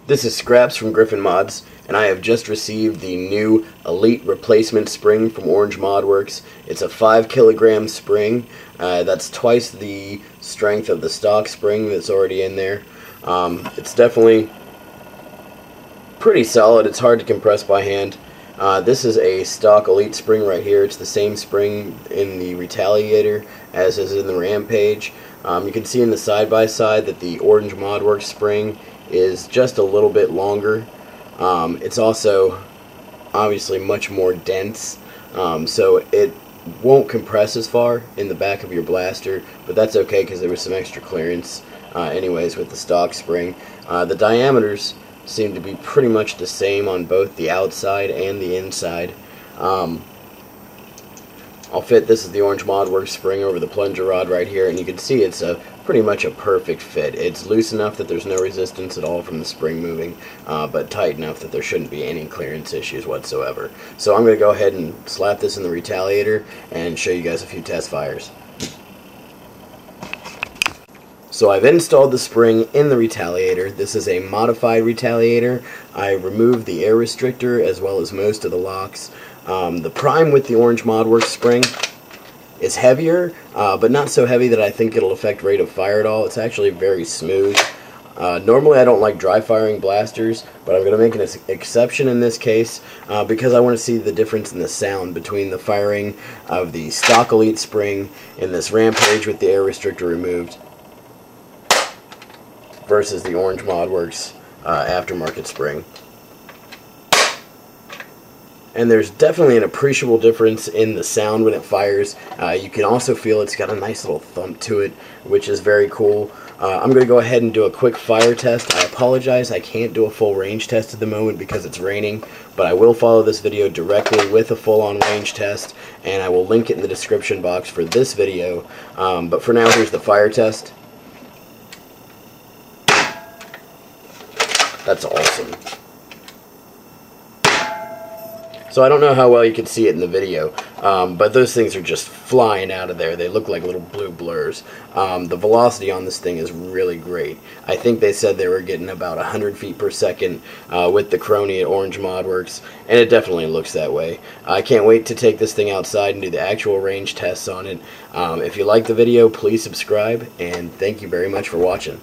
This is Scraps from GriffinMods, and I have just received the new Elite replacement spring from Orange Modworks. It's a 5 kilogram spring. That's twice the strength of the stock spring that's already in there. It's definitely pretty solid. It's hard to compress by hand. This is a stock Elite spring right here. It's the same spring in the Retaliator as is in the Rampage. You can see in the side-by-side that the Orange Modworks spring is just a little bit longer. It's also obviously much more dense, so it won't compress as far in the back of your blaster, but that's okay because there was some extra clearance anyways with the stock spring. The diameters seem to be pretty much the same on both the outside and the inside. This is the Orange Modworks spring over the plunger rod right here, and you can see it's pretty much a perfect fit. It's loose enough that there's no resistance at all from the spring moving, but tight enough that there shouldn't be any clearance issues whatsoever. So I'm going to go ahead and slap this in the Retaliator and show you guys a few test fires. So I've installed the spring in the Retaliator. This is a modified Retaliator. I removed the air restrictor as well as most of the locks. The prime with the Orange Modworks spring is heavier, but not so heavy that I think it'll affect rate of fire at all. It's actually very smooth. Normally I don't like dry firing blasters, but I'm going to make an exception in this case because I want to see the difference in the sound between the firing of the stock Elite spring in this Rampage with the air restrictor removed versus the Orange Modworks aftermarket spring. And there's definitely an appreciable difference in the sound when it fires. You can also feel it's got a nice little thump to it, which is very cool. I'm going to go ahead and do a quick fire test. I apologize, I can't do a full range test at the moment because it's raining, but I will follow this video directly with a full-on range test, and I will link it in the description box for this video. But for now, here's the fire test. That's awesome. So I don't know how well you can see it in the video, but those things are just flying out of there. They look like little blue blurs. The velocity on this thing is really great. I think they said they were getting about 100 feet per second with the Crony at Orange Modworks, and it definitely looks that way. I can't wait to take this thing outside and do the actual range tests on it. If you like the video, please subscribe, and thank you very much for watching.